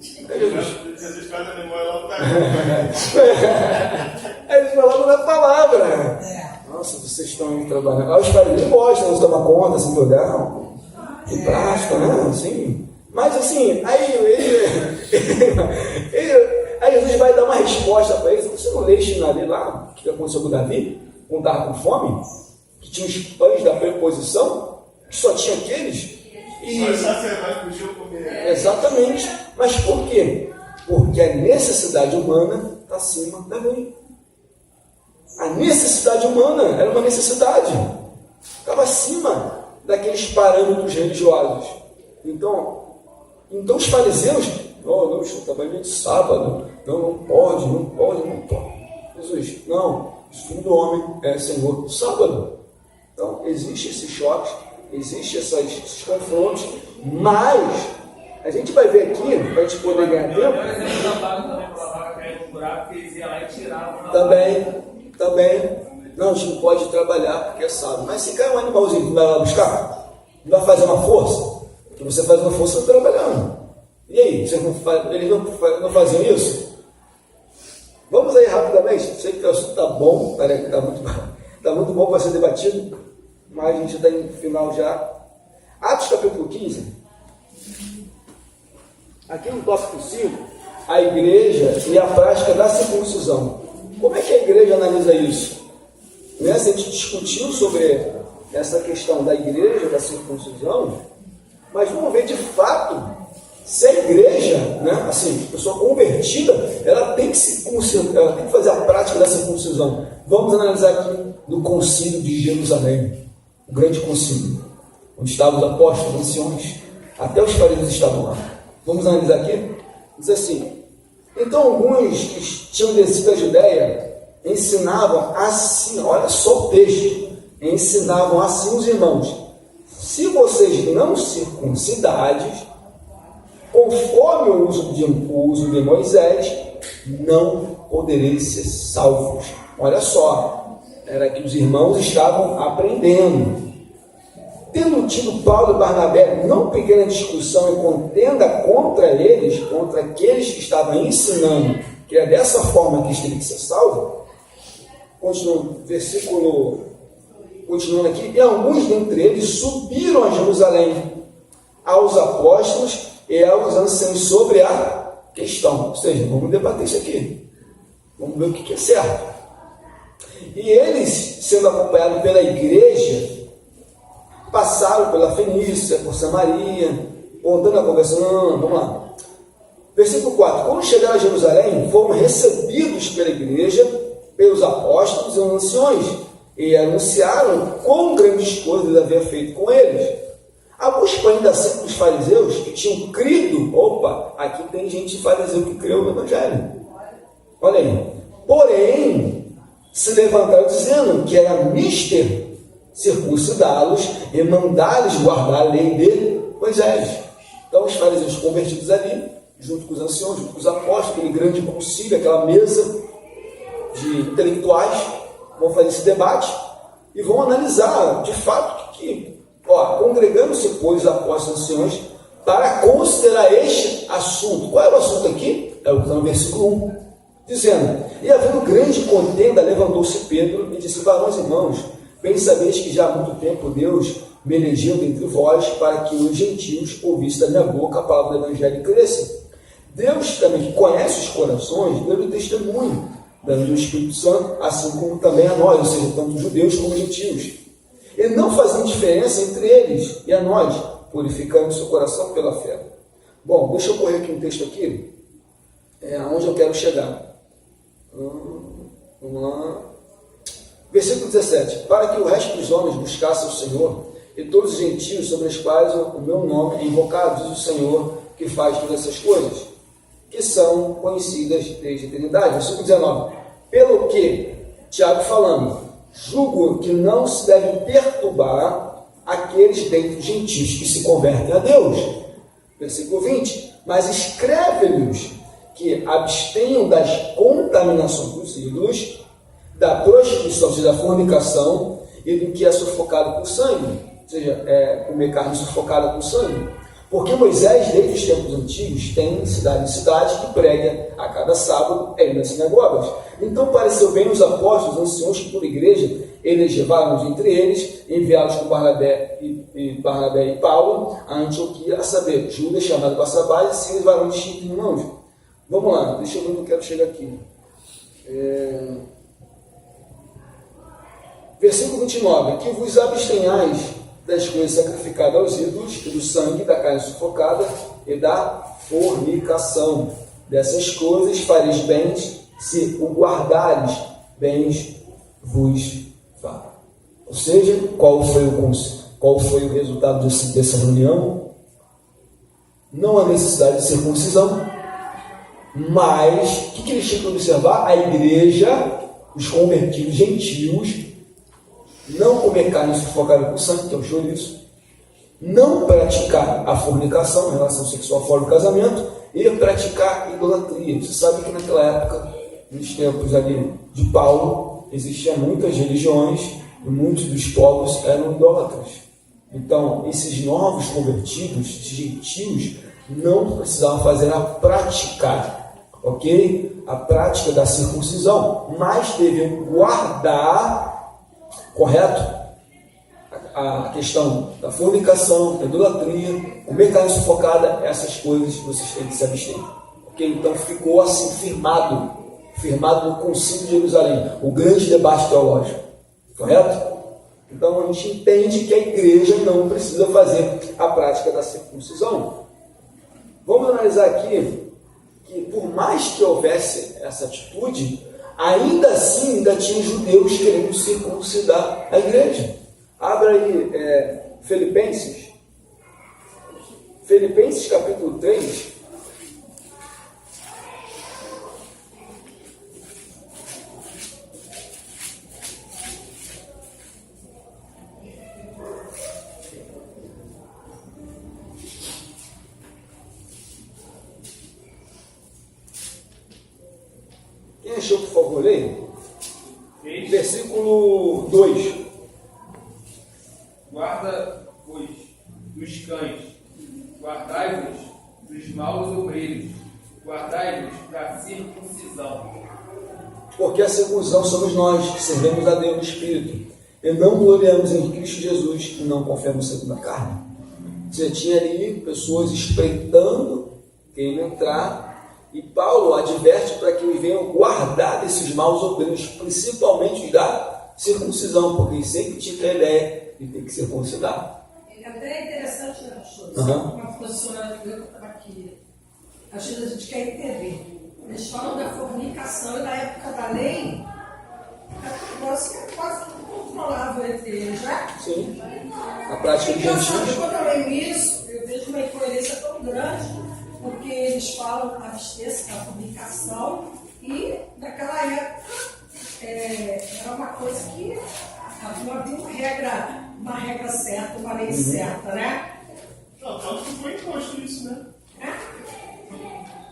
Jesus faz a memória logo da eles falavam da palavra. Nossa, vocês estão aí trabalhando. Os fariseus gostam de tomar conta, assim, do não. Que prática, né? Assim. Mas assim, aí Jesus vai dar uma resposta para eles. Você não leste na lei lá o que aconteceu com Davi? Quando estava com fome? Que tinha os pães da preposição? Que só tinha aqueles? Os sacerdotes podiam comer. Exatamente. Mas por quê? Porque a necessidade humana está acima da lei. A necessidade humana era uma necessidade. Estava acima daqueles parâmetros religiosos. Então os fariseus, não estou trabalhando de sábado. Não pode. Jesus, não. O Filho do Homem é Senhor do sábado. Então, existe esse choque, existe esses confrontos, mas a gente vai ver aqui, para a gente poder ganhar tempo. Por exemplo, da vaga também, quando a vaga caiu no buraco, que eles iam lá e tiravam. Também. Não, a gente não pode trabalhar porque é sábado. Mas se cai um animalzinho, não vai lá buscar? Não vai fazer uma força? Porque você faz uma força trabalhando. E aí, eles não faziam isso? Vamos aí rapidamente. Sei que o assunto está bom, está muito bom para ser debatido, mas a gente está no final já. Atos capítulo 15. Aqui no tópico 5, a igreja e a prática da circuncisão. Como é que a igreja analisa isso? A gente discutiu sobre essa questão da igreja, da circuncisão, mas vamos ver de fato se a igreja, assim, a pessoa convertida, ela tem que ela tem que fazer a prática da circuncisão. Vamos analisar aqui no concílio de Jerusalém, o grande concílio, onde estavam os apóstolos, os anciões, até os fariseus estavam lá. Vamos analisar aqui? Diz assim: então alguns que tinham descido da Judéia ensinavam assim, olha só o texto, ensinavam assim os irmãos: se vocês não circuncidardes, conforme o uso de Moisés, não podereis ser salvos. Olha só, era que os irmãos estavam aprendendo. Tendo tido Paulo e Barnabé não pequena discussão e contenda contra eles, contra aqueles que estavam ensinando que é dessa forma que eles teriam que ser salvos, continuando aqui, e alguns dentre eles subiram a Jerusalém aos apóstolos e aos anciãos sobre a questão. Ou seja, vamos debater isso aqui. Vamos ver o que é certo. E eles, sendo acompanhados pela igreja, passaram pela Fenícia, por Samaria, voltando a conversa. Não, vamos lá. Versículo 4. Quando chegaram a Jerusalém, foram recebidos pela igreja, pelos apóstolos e anciões, e anunciaram quão grandes coisas havia feito com eles. A busca ainda assim dos fariseus que tinham crido. Opa, aqui tem gente fariseu que creu no Evangelho. Olha aí. Porém, se levantaram dizendo que era mister circuncidá-los e mandar-lhes guardar a lei de Moisés. Então, os fariseus convertidos ali, junto com os anciãos, junto com os apóstolos, aquele grande concílio, aquela mesa de intelectuais, vão fazer esse debate e vão analisar, de fato, congregando-se, pois, os apóstolos e anciões para considerar este assunto. Qual é o assunto aqui? É o que está no versículo 1, dizendo: e havendo grande contenda, levantou-se Pedro e disse: varões irmãos, bem sabeis que já há muito tempo Deus me elegeu dentre vós para que os gentios ouvissem da minha boca a palavra do Evangelho e crescem. Deus também, que conhece os corações, deu-lhe testemunho, dando o Espírito Santo, assim como também a nós, ou seja, tanto judeus como gentios. Ele não fazia diferença entre eles e a nós, purificando seu coração pela fé. Bom, deixa eu correr aqui um texto aqui, aonde eu quero chegar. Vamos lá. Versículo 17. Para que o resto dos homens buscassem o Senhor, e todos os gentios sobre os quais o meu nome é invocado, diz o Senhor, que faz todas essas coisas, que são conhecidas desde a eternidade. Versículo 19. Pelo que, Tiago falando, julgo que não se deve perturbar aqueles dentre os gentios que se convertem a Deus. Versículo 20. Mas escreve-lhes que abstenham das contaminações dos ídolos, da prostituição, ou seja, da fornicação, e do que é sufocado por sangue, ou seja, comer carne sufocada por sangue. Porque Moisés, desde os tempos antigos, tem de cidade em cidade que prega a cada sábado nas sinagogas. Então pareceu bem os apóstolos, os anciãos que por igreja elegevaram entre eles, enviados por Barnabé e Paulo a Antioquia, a saber, Judas, chamado Barsabás, e Silas, varão distinto de irmãos. Vamos lá, deixa eu ver onde eu quero chegar aqui. Versículo 29. Que vos abstenhais das coisas sacrificadas aos ídolos, e do sangue, da carne sufocada e da fornicação. Dessas coisas fareis bens, se o guardares, bens vos fará. Ou seja, qual foi o resultado dessa reunião? Não há necessidade de circuncisão, mas o que eles tinham que observar? A igreja, os convertidos gentios, não comer carne sufocada com sangue, que é o chouriço, não praticar a fornicação, a relação sexual fora do casamento, e praticar idolatria. Você sabe que naquela época, nos tempos ali de Paulo, existiam muitas religiões e muitos dos povos eram idólatras. Então, esses novos convertidos, gentios, não precisavam fazer a prática, ok? A prática da circuncisão, mas deviam guardar, correto? A questão da fornicação, da idolatria, comer carne sufocada, essas coisas vocês têm que se abster. Ok? Então ficou assim firmado no Concílio de Jerusalém, o grande debate teológico. Correto? Então a gente entende que a igreja não precisa fazer a prática da circuncisão. Vamos analisar aqui que por mais que houvesse essa atitude, ainda assim ainda tinha judeus querendo circuncidar a igreja. Abra aí Filipenses capítulo 3. Quem achou, por favor, leia? Versículo 2. Guarda-vos dos cães, guardai-vos dos maus obreiros, guardai-vos da circuncisão. Porque a circuncisão somos nós, que servimos a Deus no Espírito, e não gloriamos em Cristo Jesus, e não confiamos segundo a carne. Você tinha ali pessoas espreitando quem entrar, e Paulo adverte para que eles venham guardar desses maus obreiros, principalmente os da circuncisão, porque eles sempre tinham a ideia de ter que circuncidar. É até interessante, né, pastor? Uma posicionamento que eu estava aqui. Às vezes a gente quer entender. Eles falam da fornicação e na época da lei, é um negócio que é quase incontrolável entre eles, né? Sim. A prática de Então, gentios. quando eu leio isso, eu vejo uma incoerência tão grande, porque eles falam a abster-se da fornicação e naquela época era uma coisa que não havia uma regra certa, uma lei certa, né? Não, tanto que foi imposto isso, né?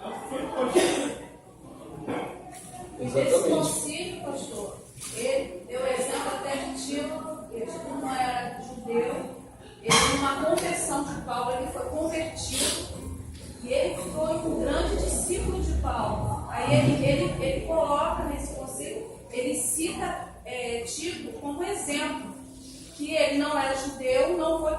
Tanto que foi imposto. Esse Exatamente. concílio, pastor, ele deu exemplo até de Tito, ele não era judeu, ele numa conversão de Paulo, ele foi convertido e ele foi um grande discípulo de Paulo. Aí ele coloca nesse concílio, ele cita Tito como exemplo, que ele não era judeu, não foi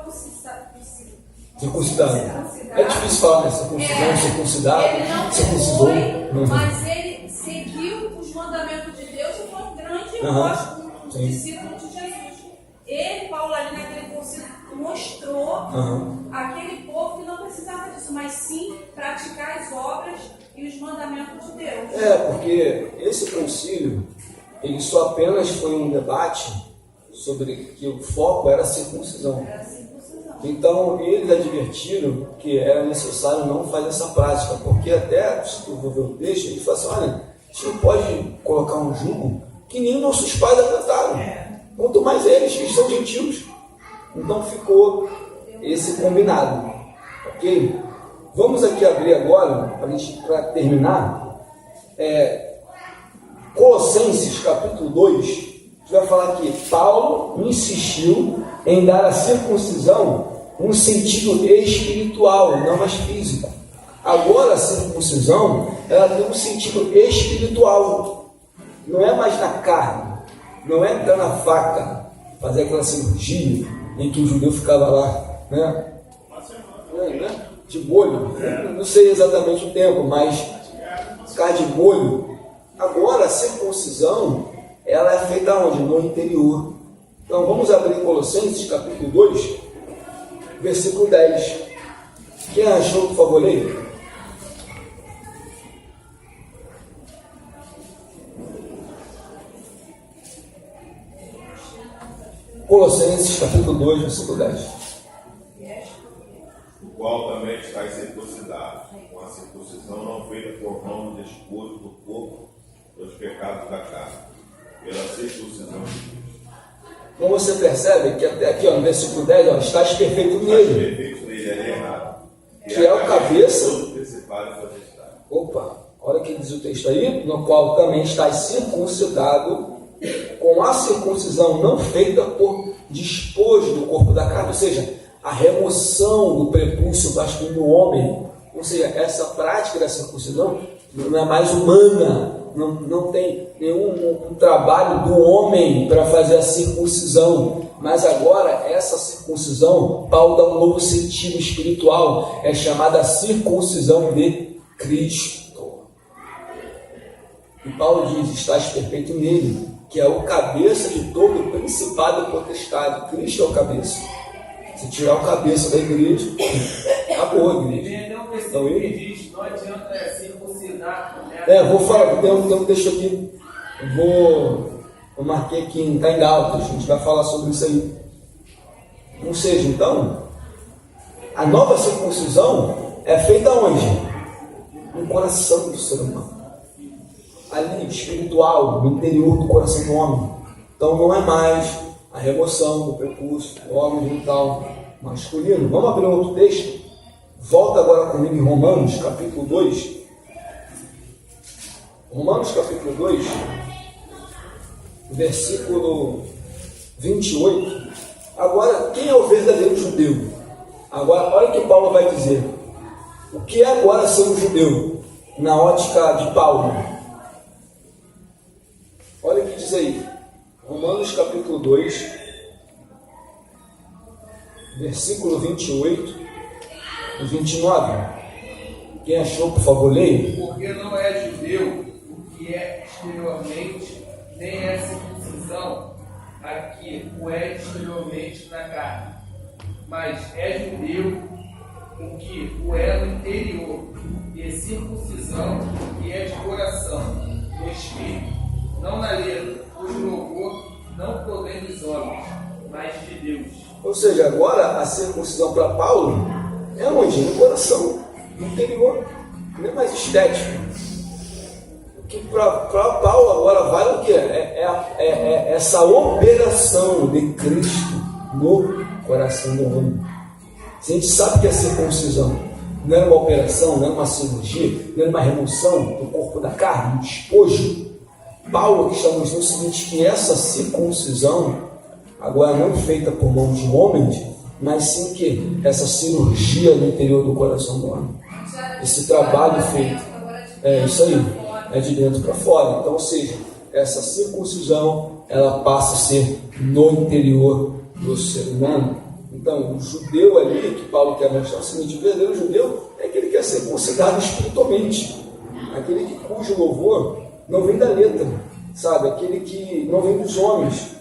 Circuncidado. É difícil falar, né? Circuncisão, circuncidado, ele não circuncisou. foi, mas ele seguiu os mandamentos de Deus e foi um grande discípulo de Jesus. Ele, Paulo, ali naquele concílio, mostrou aquele povo que não precisava disso, mas sim praticar as obras e os mandamentos de Deus. Porque esse concílio, ele só apenas foi um debate sobre que o foco era a circuncisão. Então, eles advertiram que era necessário não fazer essa prática, porque até, se tu for ver o texto, ele fala assim, olha, a gente não pode colocar um jugo que nem nossos pais aguentaram, quanto mais eles, que são gentios. Então, ficou esse combinado, ok? Vamos aqui abrir agora, para terminar, Colossenses, capítulo 2, a gente vai falar que Paulo insistiu em dar a circuncisão um sentido espiritual, não mais físico. Agora a circuncisão, ela tem um sentido espiritual. Não é mais na carne, não é entrar na faca, fazer aquela cirurgia em que o judeu ficava lá, né? De molho, não sei exatamente o tempo, mas ficar de molho. Agora a circuncisão, ela é feita onde? No interior. Então vamos abrir Colossenses capítulo 2, versículo 10. Quem achou, por favor, leia. Colossenses capítulo 2, versículo 10. O qual também está circuncidado, com a circuncisão não feita por mão do despojo do corpo dos pecados da carne, pela circuncisão de Cristo. Então você percebe que até aqui, no versículo 10, estás perfeito nele. Perfeito nele é errado. Que é o cabeça. Do principal e potestade. Opa, olha o que diz o texto aí, no qual também estás circuncidado, com a circuncisão não feita por despojo do corpo da carne, ou seja, a remoção do prepúcio masculino do homem. Ou seja, essa prática da circuncisão não é mais humana. Não tem nenhum trabalho do homem para fazer a circuncisão, mas agora essa circuncisão, Paulo dá um novo sentido espiritual, é chamada circuncisão de Cristo. E Paulo diz, estás perfeito nele, que é o cabeça de todo o principado e potestade. Cristo é o cabeça. Se tirar o cabeça da igreja, acabou a igreja. Tem um versículo que diz, não adianta circuncidar. Vou falar, tem um texto aqui, eu marquei aqui, está em Gálatas, a gente vai falar sobre isso aí. Ou seja, então, a nova circuncisão é feita onde? No coração do ser humano. Ali, espiritual, no interior do coração do homem. Então não é mais a remoção do prepúcio, do órgão genital masculino. Vamos abrir outro texto? Volta agora comigo em Romanos, capítulo 2. Romanos capítulo 2, versículo 28. Agora, quem é o verdadeiro judeu? Agora, olha o que Paulo vai dizer. O que é agora ser um judeu? Na ótica de Paulo. Olha o que diz aí. Romanos capítulo 2, versículo 28 e 29. Quem achou, por favor, leia. Porque não é judeu o que é exteriormente, nem é circuncisão aqui o é exteriormente na carne, mas é judeu o que o é no interior, e circuncisão que é de coração, no espírito, não na letra, cujo louvor não provém dos homens, mas de Deus. Ou seja, agora a circuncisão para Paulo é onde? No coração, no interior, não é mais estético. O que para Paulo agora vale o que? É essa operação de Cristo no coração do homem. Se a gente sabe que a circuncisão não era uma operação, não era uma cirurgia, não era uma remoção do corpo da carne, um despojo, Paulo que está nos dizendo o seguinte, que essa circuncisão agora não feita por mãos de homens, mas sim que essa cirurgia no interior do coração do homem, esse trabalho feito, é isso aí, é de dentro para fora. Então, ou seja, essa circuncisão ela passa a ser no interior do ser humano. Então, o judeu ali, que Paulo quer mostrar o seguinte, o verdadeiro judeu é aquele que é circuncidado espiritualmente, aquele cujo louvor não vem da letra, sabe? Aquele que não vem dos homens,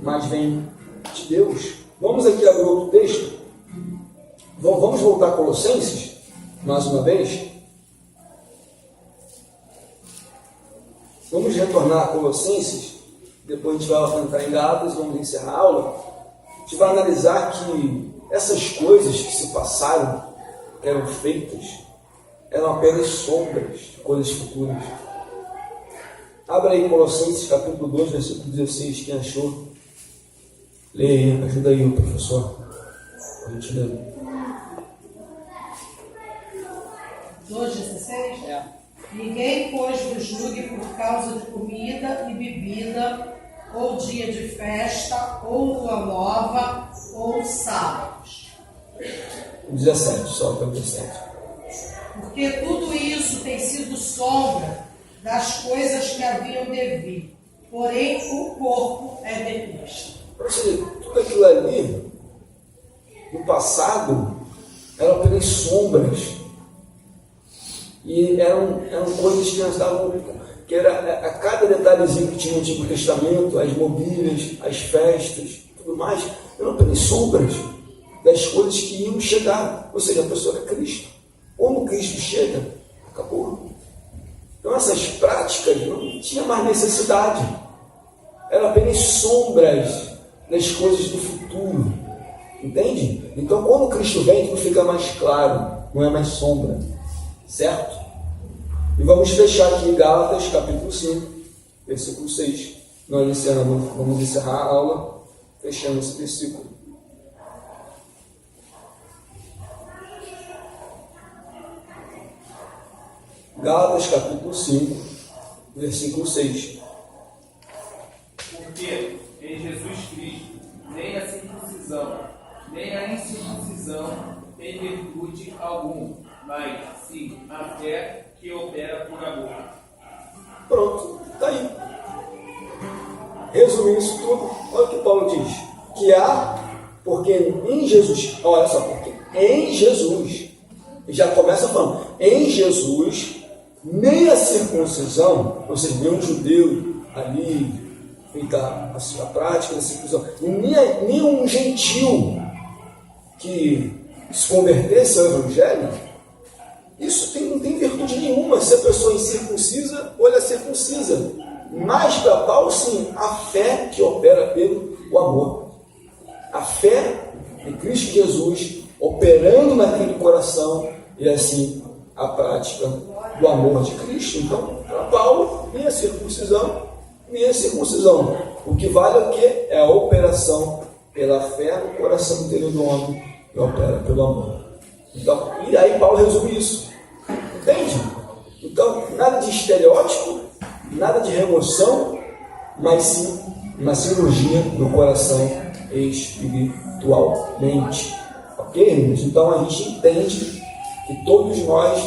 mas vem de Deus. Vamos aqui abrir outro texto. Vamos voltar a Colossenses, mais uma vez. Vamos retornar a Colossenses, depois a gente vai entrar em Gálatas, vamos encerrar a aula. A gente vai analisar que essas coisas que se passaram, que eram feitas, eram apenas sombras de coisas futuras. Abra aí Colossenses capítulo 2, versículo 16, quem achou? Leia aí, ajuda aí o professor. A gente lê. 2,16? É. Ninguém, pois, vos julgue por causa de comida e bebida, ou dia de festa, ou lua nova, ou sábados. 17, só para o 17. Porque tudo isso tem sido sombra das coisas que haviam de vir. Porém, o corpo é de Cristo. Ou seja, tudo aquilo ali, no passado, eram apenas sombras. E eram coisas que nós davam, que era a cada detalhezinho que tinha no Antigo Testamento, as mobílias, as festas, tudo mais, eram apenas sombras das coisas que iam chegar. Ou seja, a pessoa era Cristo. Quando Cristo chega, acabou. Então essas práticas não tinha mais necessidade. Eram apenas sombras das coisas do futuro. Entende? Então quando Cristo vem, tudo fica mais claro, não é mais sombra. Certo? E vamos fechar aqui em Gálatas, capítulo 5, versículo 6. Vamos encerrar a aula fechando esse versículo. Gálatas, capítulo 5, versículo 6. Porque em Jesus Cristo, nem a circuncisão, nem a incircuncisão tem virtude alguma, mas sim a fé que opera por amor. Pronto, está aí. Resumindo isso tudo, olha o que Paulo diz. Que há, porque em Jesus, olha só, porque em Jesus, já começa falando, em Jesus, nem a circuncisão, ou seja, nem um judeu ali, feita a prática da circuncisão, nem um gentil que se convertesse ao Evangelho, isso não tem virtude nenhuma, se a pessoa é incircuncisa ou ela é circuncisa. Mas para Paulo, sim, a fé que opera pelo amor. A fé em Cristo Jesus operando naquele coração e assim a prática do amor de Cristo. Então, para Paulo, nem a circuncisão, nem a circuncisão. O que vale é o quê? É a operação pela fé no coração inteiro do homem que opera pelo amor. Então, e aí Paulo resume isso. Entende? Então, nada de estereótipo, nada de remoção, mas sim uma cirurgia no coração espiritualmente. Ok, irmãos? Então a gente entende que todos nós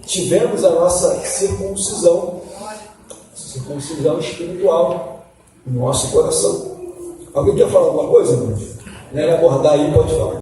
tivemos a nossa circuncisão espiritual no nosso coração. Alguém quer falar alguma coisa, irmãos? Quer abordar aí, pode falar.